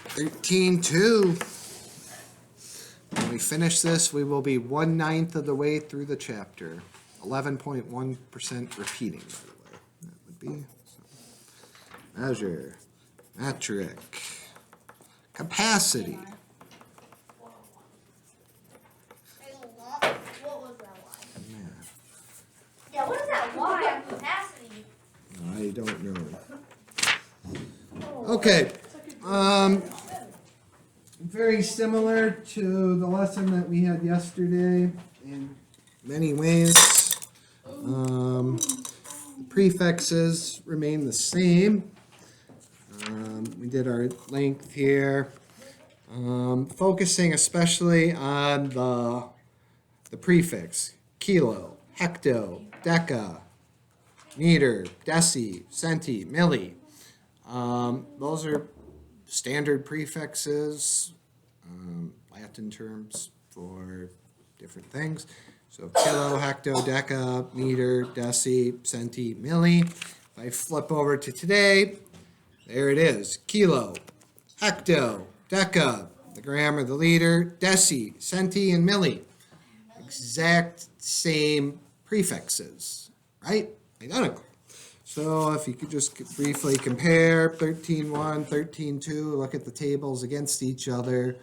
13.2. When we finish this, we will be 1/9 of the way through the chapter. 11.1% repeating, by the way. That would be measure, metric, capacity. Yeah, what is that Y on capacity? I don't know. Okay. Very similar to the lesson that we had yesterday in many ways. The prefixes remain the same. We did our length here. Focusing especially on the prefix, kilo, hecto, deca, meter, deci, centi, milli. Those are standard prefixes, Latin terms for different things. So kilo, hecto, deca, meter, deci, centi, milli. If I flip over to today, there it is. Kilo, hecto, deca, the gram or the liter, deci, centi, and milli. Exact same prefixes, right? Identical. So if you could just briefly compare 13.1, 13.2, look at the tables against each other.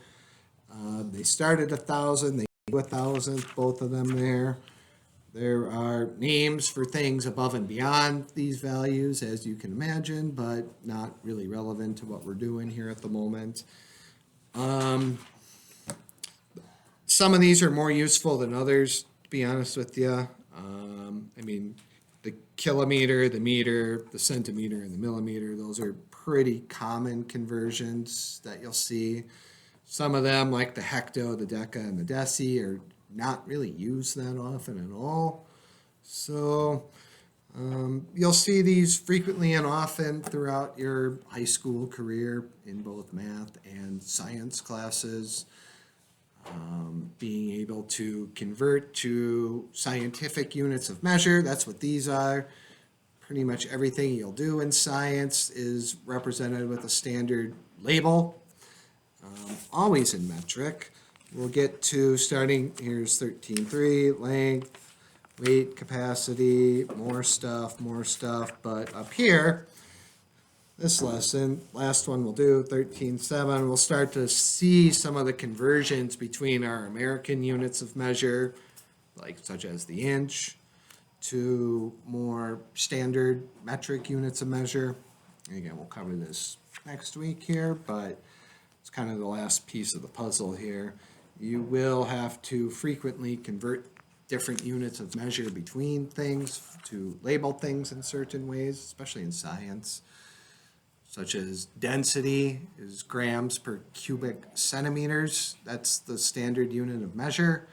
They start at 1,000, they do 1,000, both of them there. There are names for things above and beyond these values, as you can imagine, but not really relevant to what we're doing here at the moment. Some of these are more useful than others, to be honest with you. The kilometer, the meter, the centimeter, and the millimeter, those are pretty common conversions that you'll see. Some of them, like the hecto, the deca, and the deci, are not really used that often at all. So you'll see these frequently and often throughout your high school career in both math and science classes. Being able to convert to scientific units of measure, that's what these are. Pretty much everything you'll do in science is represented with a standard label, always in metric. We'll get to starting, here's 13.3, length, weight, capacity, more stuff, but up here, this lesson, last one we'll do, 13.7, we'll start to see some of the conversions between our American units of measure, like such as the inch, to more standard metric units of measure. And again, we'll cover this next week here, but it's kind of the last piece of the puzzle here. You will have to frequently convert different units of measure between things to label things in certain ways, especially in science. Such as density is grams per cubic centimeters. That's the standard unit of measure.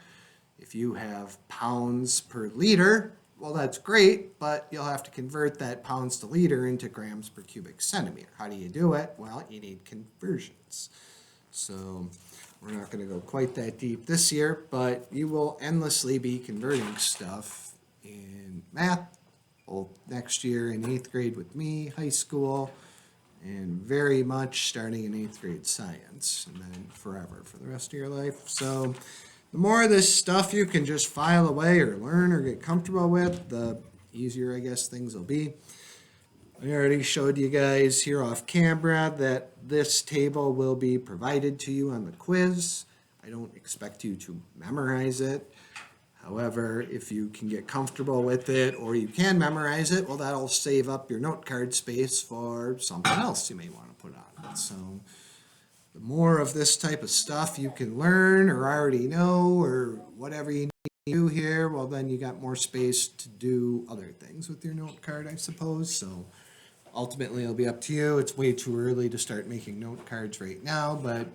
If you have pounds per liter, well, that's great, but you'll have to convert that pounds to liter into grams per cubic centimeter. How do you do it? Well, you need conversions. So we're not going to go quite that deep this year, but you will endlessly be converting stuff in math, both next year in 8th grade with me, high school, and very much starting in 8th grade science, and then forever for the rest of your life. So the more of this stuff you can just file away or learn or get comfortable with, the easier, I guess, things will be. I already showed you guys here off camera that this table will be provided to you on the quiz. I don't expect you to memorize it. However, if you can get comfortable with it or you can memorize it, well, that'll save up your note card space for something else you may want to put on it. So the more of this type of stuff you can learn or already know or whatever you need to do here, well, then you got more space to do other things with your note card, I suppose. So ultimately, it'll be up to you. It's way too early to start making note cards right now, but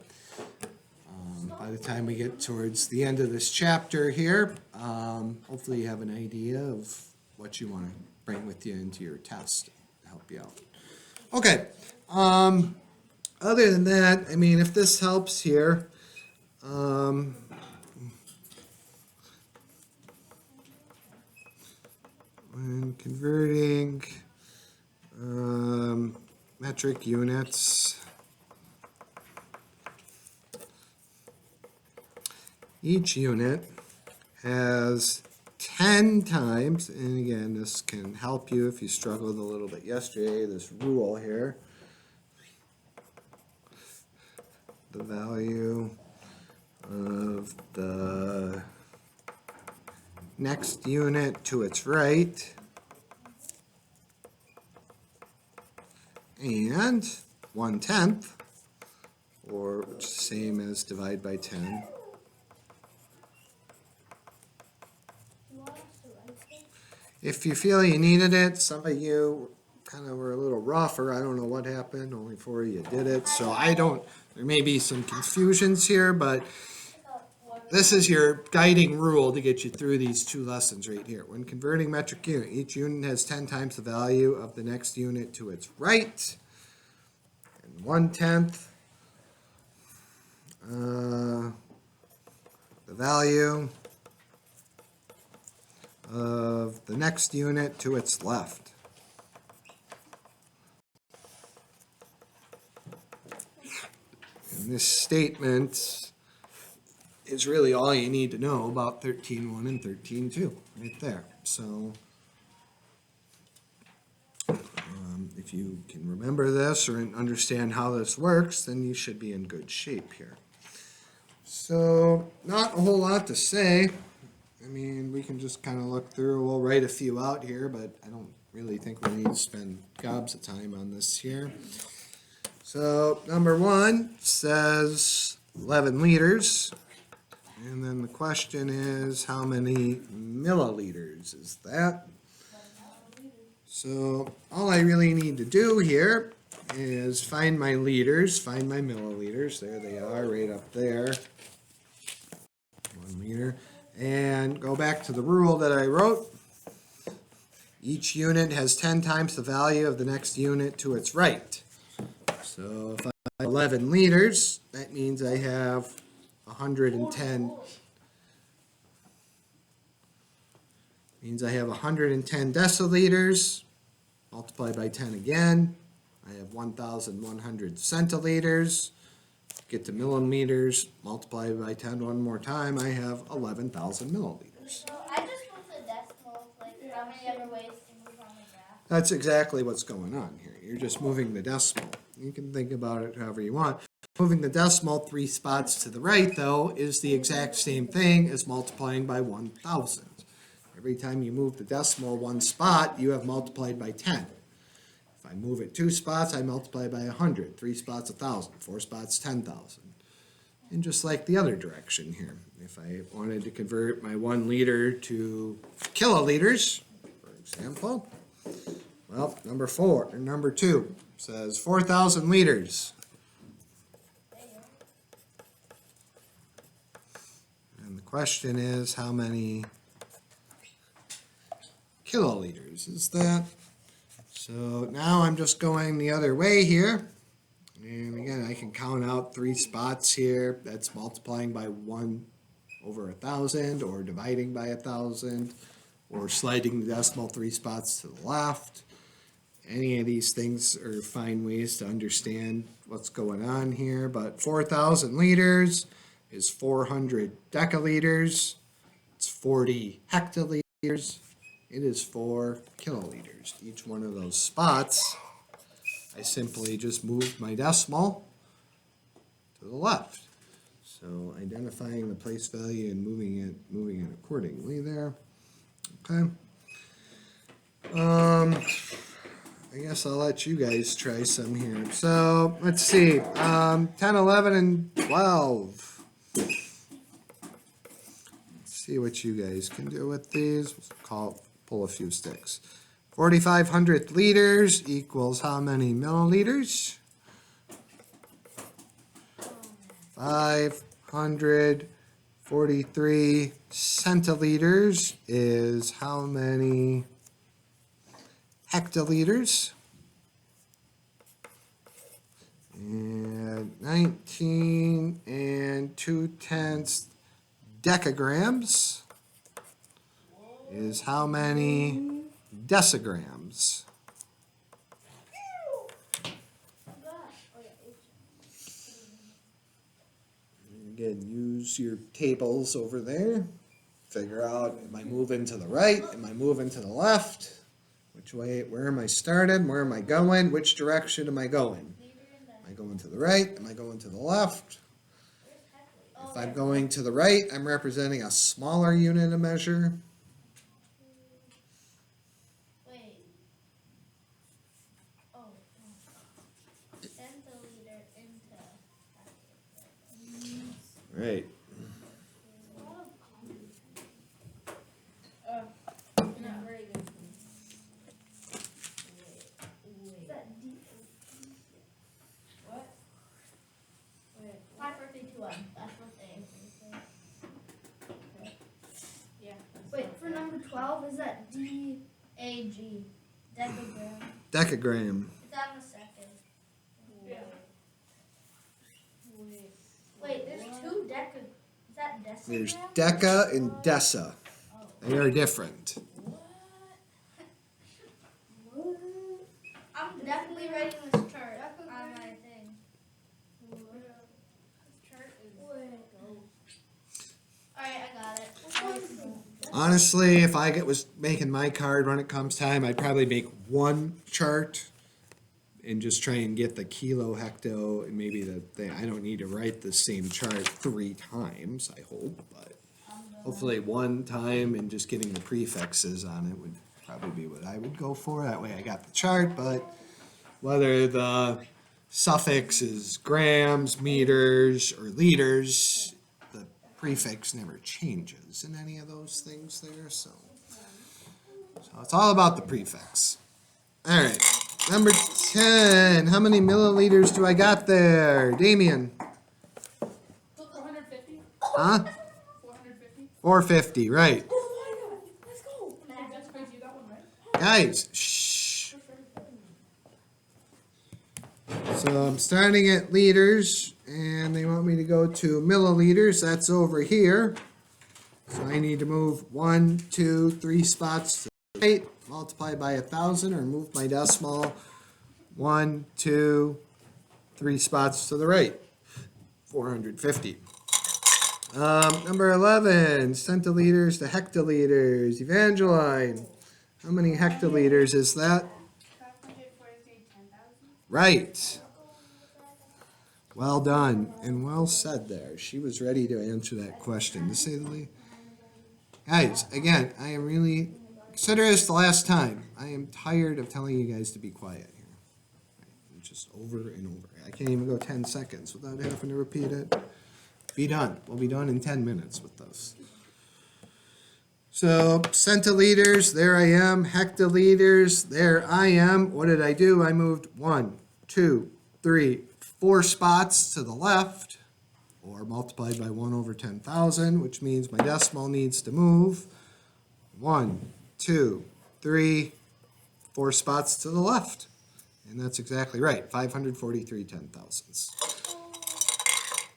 by the time we get towards the end of this chapter here, hopefully you have an idea of what you want to bring with you into your test to help you out. Okay. Other than that, I mean, if this helps here, when converting metric units, each unit has 10 times, and again, this can help you if you struggled a little bit yesterday, this rule here. The value of the next unit to its right, and 1/10, or which is the same as divide by 10. If you feel you needed it, some of you kind of were a little rough, or I don't know what happened, only 4 of you did it, so there may be some confusions here, but this is your guiding rule to get you through these 2 lessons right here. When converting metric unit, each unit has 10 times the value of the next unit to its right, and 1/10 the value of the next unit to its left. And this statement is really all you need to know about 13.1 and 13.2 right there. So if you can remember this or understand how this works, then you should be in good shape here. So not a whole lot to say. I mean, we can just kind of look through. We'll write a few out here, but I don't really think we need to spend gobs of time on this here. So number 1 says 11 liters. And then the question is, how many milliliters is that? So all I really need to do here is find my liters, find my milliliters. There they are, right up there. 1 liter. And go back to the rule that I wrote. Each unit has 10 times the value of the next unit to its right. So if I have 11 liters, that means I have 110. Means I have 110 deciliters, multiplied by 10 again. I have 1,100 centiliters. Get to millimeters, multiply by 10 one more time, I have 11,000 milliliters. So I just moved the decimal, like how many other ways to move on the graph? That's exactly what's going on here. You're just moving the decimal. You can think about it however you want. Moving the decimal 3 spots to the right, though, is the exact same thing as multiplying by 1,000. Every time you move the decimal 1 spot, you have multiplied by 10. If I move it 2 spots, I multiply by 100. 3 spots, 1,000. 4 spots, 10,000. And just like the other direction here, if I wanted to convert my 1 liter to kiloliters, for example, well, number 2 says 4,000 liters. And the question is, how many kiloliters is that? So now I'm just going the other way here. And again, I can count out 3 spots here. That's multiplying by 1 over 1,000, or dividing by 1,000, or sliding the decimal 3 spots to the left. Any of these things are fine ways to understand what's going on here. But 4,000 liters is 400 deciliters. It's 40 hectoliters. It is 4 kiloliters. Each one of those spots, I simply just moved my decimal to the left. So identifying the place value and moving it accordingly there. Okay. I guess I'll let you guys try some here. So let's see. 10, 11, and 12. Let's see what you guys can do with these. Pull a few sticks. 4,500 liters equals how many milliliters? 543 centiliters is how many hectoliters? And 19 2/10 decagrams is how many decigrams? Again, use your tables over there. Figure out, am I moving to the right? Am I moving to the left? Which way, where am I started? Where am I going? Which direction am I going? Am I going to the right? Am I going to the left? If I'm going to the right, I'm representing a smaller unit of measure. Wait. Oh. Centiliter into. Right. Not very good. Is that D? What? Wait. Happy birthday to us. That's what they. Yeah. Wait, for number 12, is that DAG? Decagram. Decagram. It's on the second. Yeah. Wait, there's two deca. Is that decigram? There's deca and deci. Oh. They are different. What? I'm definitely writing this chart on my thing. Alright, I got it. Honestly, if I was making my card when it comes time, I'd probably make one chart and just try and get the kilo, hecto, and maybe the thing. I don't need to write the same chart 3 times, I hope, but hopefully one time and just getting the prefixes on it would probably be what I would go for. That way I got the chart, but whether the suffix is grams, meters, or liters, the prefix never changes in any of those things there, so it's all about the prefix. All right, number 10, how many milliliters do I got there? Damien? 450? Huh? 450? 450, right. Let's go. That's crazy, you got one, right? Guys, shh. So I'm starting at liters, and they want me to go to milliliters. That's over here. So I need to move 1, 2, 3 spots to the right, multiply by 1,000, or move my decimal 1, 2, 3 spots to the right. 450. Number 11, centiliters to hectoliters. Evangeline, how many hectoliters is that? 543, 10,000. Right. Well done and well said there. She was ready to answer that question, to say the least. Guys, again, I am really, consider this the last time. I am tired of telling you guys to be quiet here. Just over and over. I can't even go 10 seconds without having to repeat it. Be done. We'll be done in 10 minutes with this. So centiliters, there I am. Hectoliters, there I am. What did I do? I moved 1, 2, 3, 4 spots to the left, or multiplied by 1 over 10,000, which means my decimal needs to move 1, 2, 3, 4 spots to the left. And that's exactly right, 543 10,000ths.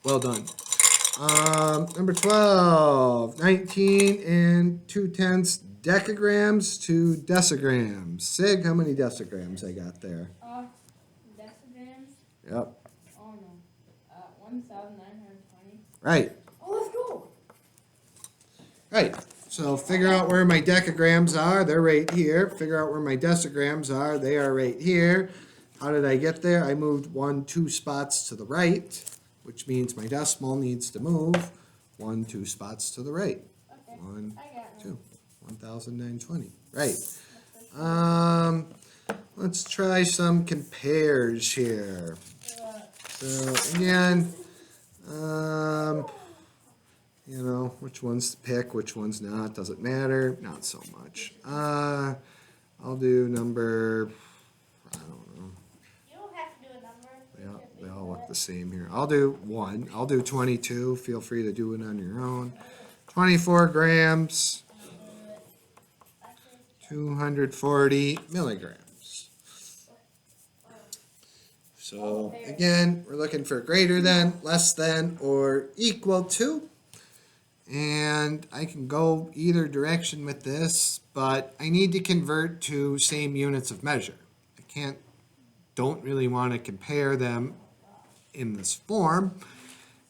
Well done. Number 12, 19 and 2/10 decagrams to decigrams. Sig, how many decigrams I got there? Decigrams? Yep, Oh no. 1,920. right, Oh, let's go. right. So figure out where my decagrams are, they're right here. Figure out where my decigrams are, they are right here. How did I get there? I moved 1, 2 spots to the right, which means my decimal needs to move 1, 2 spots to the right. Okay. 1, I got 2, 1,920. Right. Let's try some compares here. So again, you know, which ones to pick, which ones not, doesn't matter, not so much. I'll do number, I don't know, You don't have to do a number. they all look the same here. I'll do 1, I'll do 22, feel free to do it on your own. 24 grams, 240 milligrams. So again, we're looking for greater than, less than, or equal to. And I can go either direction with this, but I need to convert to same units of measure. I don't really want to compare them in this form.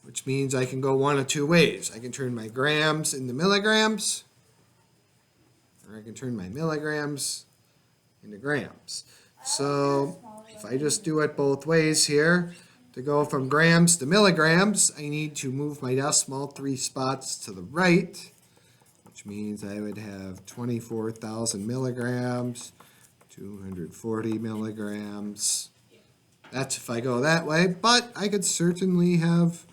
which means I can go one of two ways. I can turn my grams into milligrams, or I can turn my milligrams into grams. So if I just do it both ways here, to go from grams to milligrams, I need to move my decimal 3 spots to the right, which means I would have 24,000 milligrams, 240 milligrams. That's if I go that way, but I could certainly have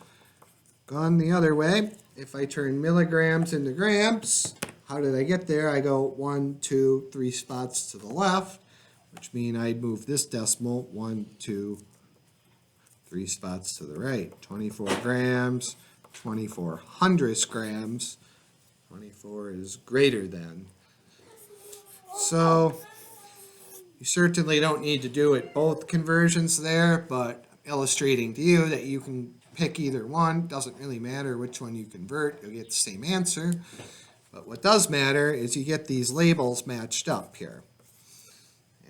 gone the other way. If I turn milligrams into grams, how did I get there? I go 1, 2, 3 spots to the left, which means I'd move this decimal 1, 2, 3 spots to the right. 24 grams, 24 hundredths grams. 24 is greater than. So you certainly don't need to do it both conversions there, but I'm illustrating to you that you can pick either one. Doesn't really matter which one you convert, you'll get the same answer. But what does matter is you get these labels matched up here.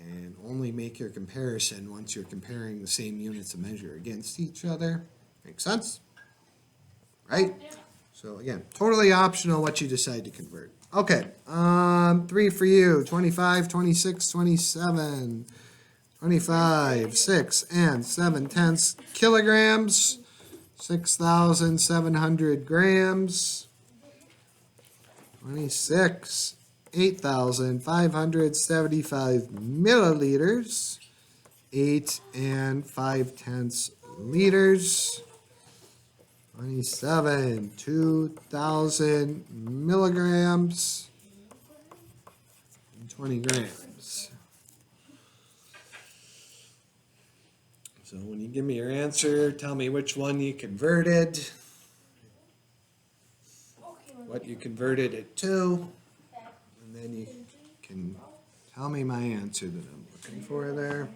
And only make your comparison once you're comparing the same units of measure against each other. Make sense? Right? So again, totally optional what you decide to convert. Okay, 3 for you, 25, 26, 27, 25, 6 and 7/10 kilograms, 6,700 grams, 26, 8,575 milliliters, 8 and 5/10 liters, 27, 2,000 milligrams, and 20 grams. So when you give me your answer, tell me which one you converted, what you converted it to, and then you can tell me my answer that I'm looking for there.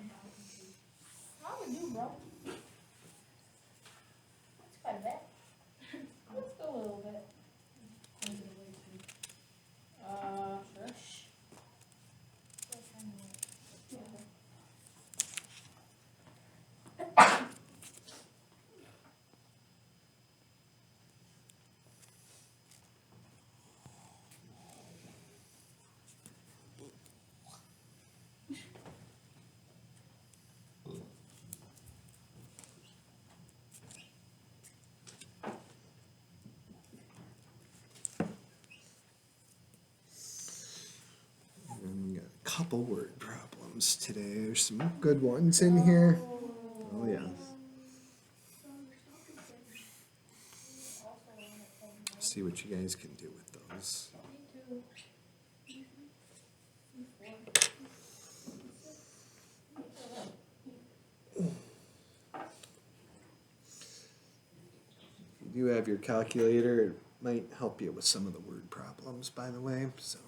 How would you, bro? That's quite a bit. Let's go a little bit. Sure. And we got a couple word problems today. There's some good ones in here. Oh yes. See what you guys can do with those. If you do have your calculator, it might help you with some of the word problems, by the way. So,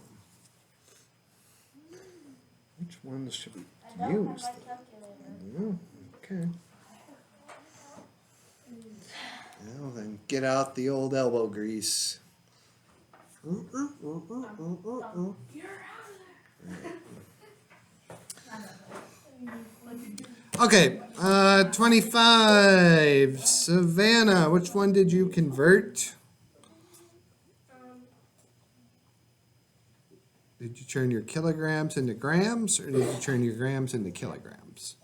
which ones should we use? Yeah, okay. Well, then get out the old elbow grease. Okay, 25. Savannah, which one did you convert? Did you turn your kilograms into grams, or did you turn your grams into kilograms?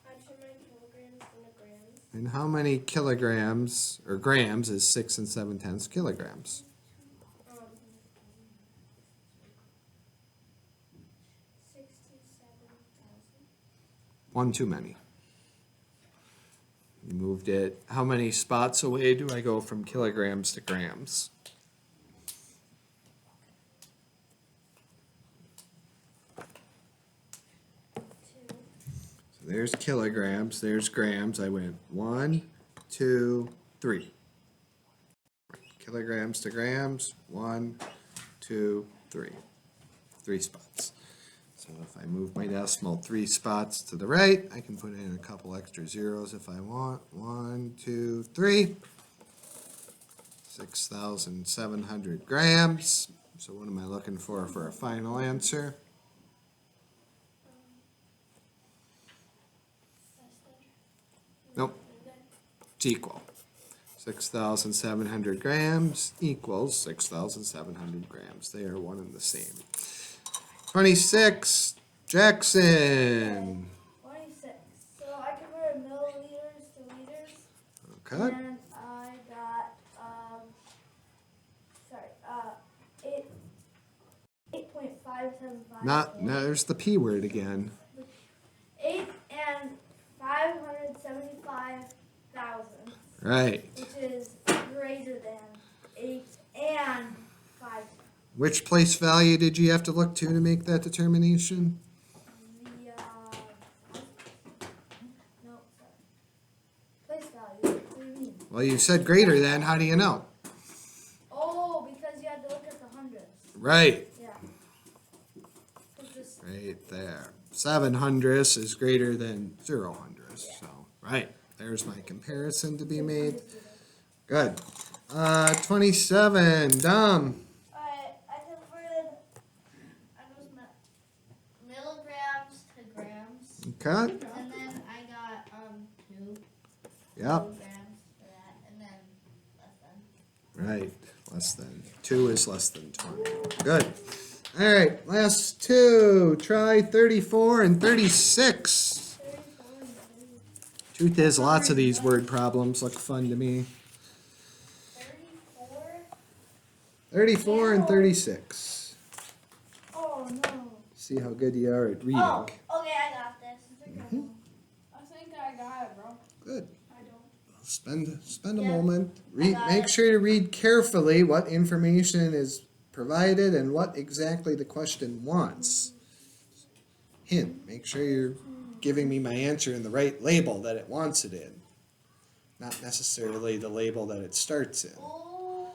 I turn my kilograms into grams. And how many kilograms or grams is 6 and 7/10 kilograms? 67,000. One too many. You moved it. How many spots away do I go from kilograms to grams? 2. So there's kilograms, there's grams. I went 1, 2, 3. Kilograms to grams, 1, 2, 3. 3 spots. So if I move my decimal 3 spots to the right, I can put in a couple extra zeros if I want. 1, 2, 3. 6,700 grams. So what am I looking for a final answer? Nope. It's equal. 6,700 grams equals 6,700 grams. They are one and the same. 26, Jackson. 26. So I converted milliliters to liters. Okay. And I got, eight 8.575. Now there's the P word again. 8 and 575,000, Right. which is greater than 8 and 5. Which place value did you have to look to make that determination? The, no, sorry. Place value. What do you mean? Well, you said greater than. How do you know? Oh, because you had to look at the hundreds. Right. Yeah. It's just, Right there. 700 is greater than 0 hundredths. So, right. There's my comparison to be made. Good. 27, Dom. Alright, I converted, milligrams to grams, Okay. and then I got, 2 Yep. milligrams for that, and then less than. Right. Less than. 2 is less than 20. Good. All right. Last two. Try 34 and 36. 34 and 30. Truth is, lots of these word problems look fun to me. 34? 34 and 36. Oh no. See how good you are at reading. Oh, okay, I got this. I think I got it, bro. Good. I don't. Spend a Yeah, moment. I Read. got Make it. sure to read carefully what information is provided and what exactly the question wants. Hint. Make sure you're giving me my answer in the right label that it wants it in, not necessarily the label that it starts in. Oh,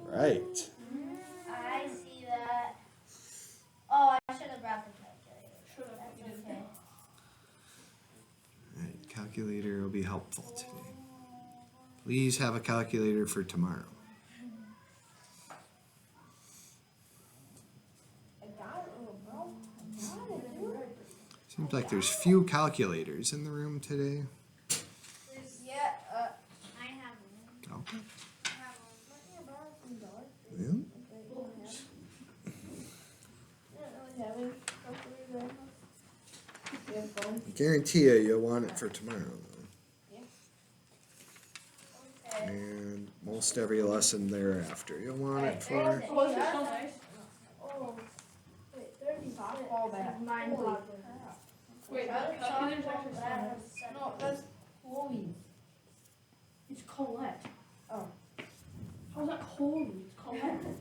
Right. I see that. Oh, I should have brought the calculator. Should have. That's You didn't. okay. Right. Calculator will be helpful today. Please have a calculator for tomorrow. I got it, little bro. I got it, dude. Seems like there's few calculators in the room today. Yeah, I have one. Okay. I have one. Let me borrow from Dollar Tree. Yeah. Okay, you don't have it? You don't really have any calculators at home? You have fun? I guarantee you'll want it for tomorrow. Though. Okay. And most every lesson thereafter. You'll want it for. Oh, this is so nice. Oh, wait, 36 Softball bat. is mind Holy boggling. Wait, How did calculator's softball actually so bat nice. have seven? No, that's Chloe. It's Colette. Oh. How's that Chloe? It's Colette.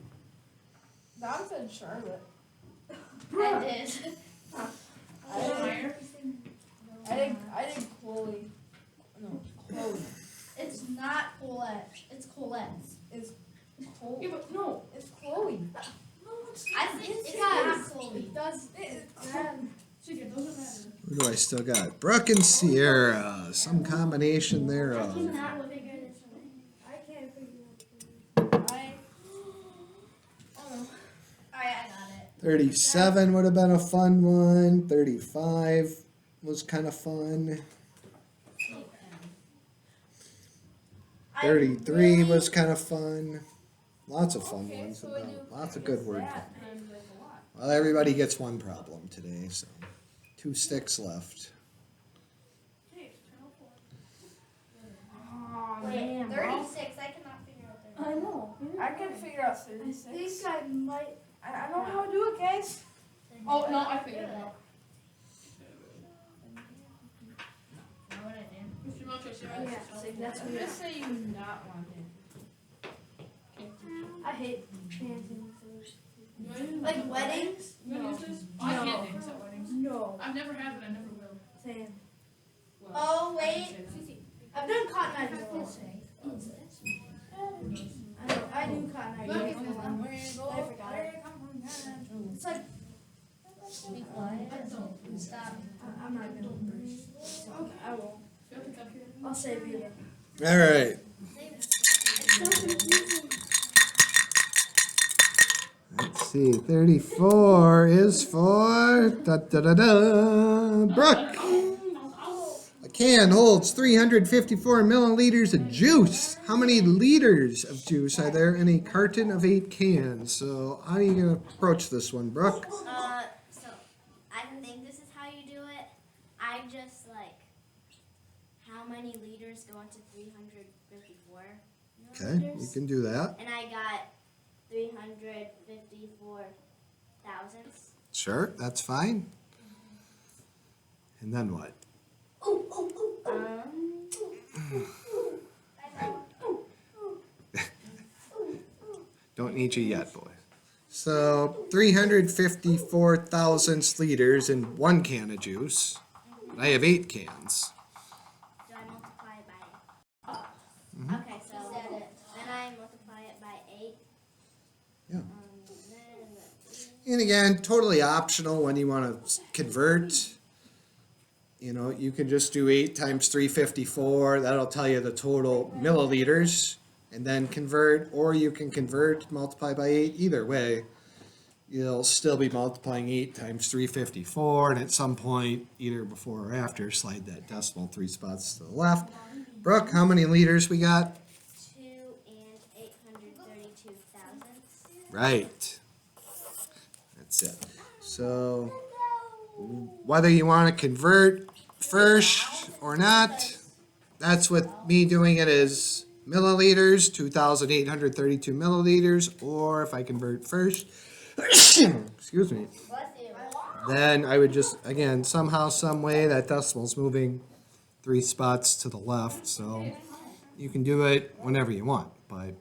Dom said Charlotte. I did. I did Chloe. No, it's Chloe. It's not Colette. It's Colette's. It's Chloe. Yeah, but no, it's Chloe. No, it's I think it's not Chloe. It does. It doesn't matter. Who do I still got? Brooke and Sierra. Some combination I thereof. cannot figure this one. I can't figure it I. out. Oh. Alright, I got it. 37 would have been a fun one. 35 was kind of fun. 33 was kind of fun. Lots of fun Okay, ones. so when you Lots of good word. that times like a lot. Well, everybody gets one problem today, so 2 sticks left. Hey, turn off the- Wait, man, bro. 36. I cannot figure out 36. I know. I can figure out I 36. think I might. I know how to do it, guys. Oh, no, I figured it out. Know what I did? Mr. Milchick, Yeah, see, that's I'm weird. just say you not want it. I hate dancing. Like Like weddings? You wanna No. use this? No. I can't dance at weddings. No. I've never had it, I never will. Same. Well, Oh, I wait. can say I've done cotton eye before. I know, I do cotton eye. that. I forgot it. It's like. Be quiet. Stop. I'm not gonna. I won't. You have to calculate. I'll save you. All right. It's so confusing. Let's see. 34 is for da da da da. Brooke. I Can holds 354 milliliters of juice. How many liters of juice are there in a carton of 8 cans? So how are you going to approach this one, Brooke? So I think this is how you do it. I just like how many liters go into 354 Okay, you milliliters. can do that. And I got 354 thousandths. Sure, that's fine. And then what? Don't need you yet, boy. So 354 thousandths liters in 1 can of juice. I have 8 cans. Do I multiply it by? Mm-hmm. Okay, so then I multiply it by 8. Yeah. Then And again, totally optional when you want to convert. You know, you can just do 8 times 354. That'll tell you the total milliliters. And then convert, or you can convert, multiply by 8. Either way, you'll still be multiplying 8 times 354. And at some point, either before or after, slide that decimal 3 spots to the left. Brooke, how many liters we got? 2 and 832 thousandths. Right. That's it. So whether you want to convert first or not, that's with me doing it as milliliters, 2,832 milliliters, or if I convert first, excuse me, then I would just, again, somehow, some way, that decimal's moving 3 spots to the left, so you can do it whenever you want, but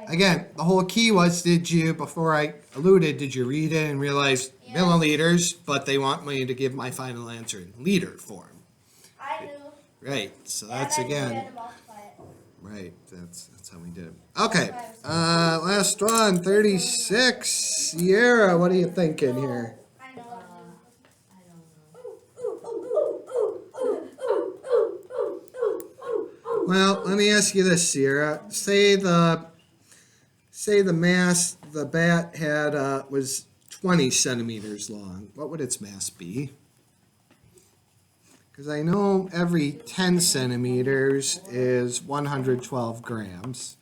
again, the whole key was, before I alluded, did you read it and realize milliliters, but they want me to give my final answer in liter form. I knew. Right, so that's And I knew we again, had to multiply it. right, that's how we did it. Okay, last one, 36. Sierra, what are you thinking here? I know. Well, let me ask you this, Sierra. Say the mass the bat had was 20 centimeters long. What would its mass be? Because I know every 10 centimeters is 112 grams.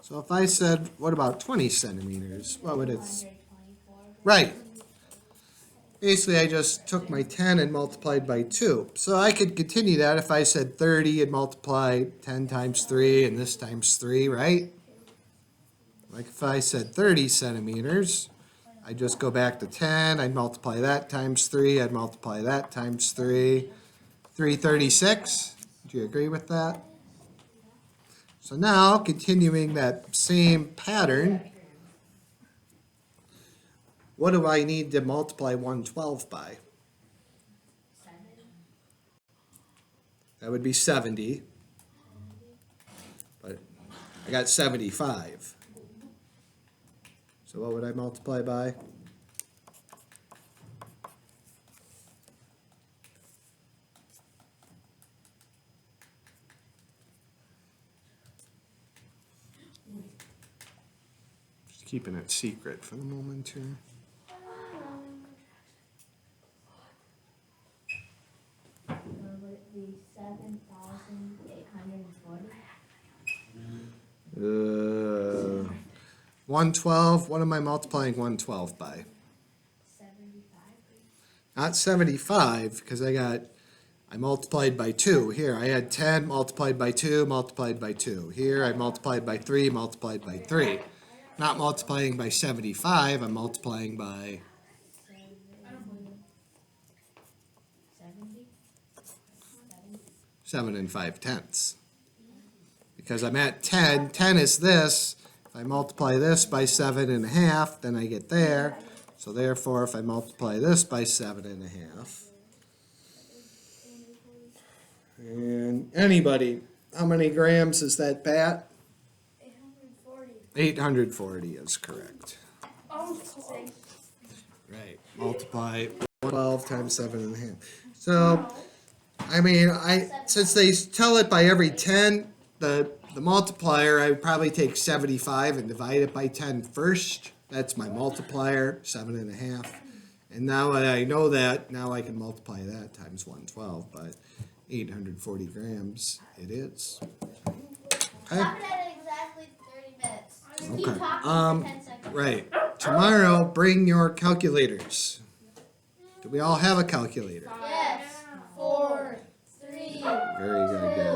So if I said, what about 20 centimeters? What would its... Right. Basically, I just took my 10 and multiplied by 2. So I could continue that if I said 30 and multiply 10 times 3 and this times 3, right? Like if I said 30 centimeters, I'd just go back to 10, I'd multiply that times 3, I'd multiply that times 3. 336. Do you agree with that? So now, continuing that same pattern, what do I need to multiply 112 by? That would be 70. But I got 75. So what would I multiply by? Just keeping it secret for the moment here. would it be 7,840? 112, what am I multiplying 112 by? 75. Not 75, because I multiplied by 2. Here, I had 10 multiplied by 2, multiplied by 2. Here, I multiplied by 3, multiplied by 3. Not multiplying by 75, I'm multiplying by 70? 7 and 5/10. Because I'm at 10, 10 is this. If I multiply this by 7 and a half, then I get there. So therefore, if I multiply this by 7 and a half, and anybody, how many grams is that bat? 840. 840 is correct. Oh, close. Right. Multiply 12 times 7 and a half. So, I mean, since they tell it by every 10, the multiplier, I would probably take 75 and divide it by 10 first. That's my multiplier, 7 and a half. And now that I know that, now I can multiply that times 112, but 840 grams it is. Okay. Stop it at exactly 30 minutes. Just keep Okay. talking for 10 seconds. Right. Tomorrow, bring your calculators. Do we all have a calculator? Yes. 4, 3. Very good.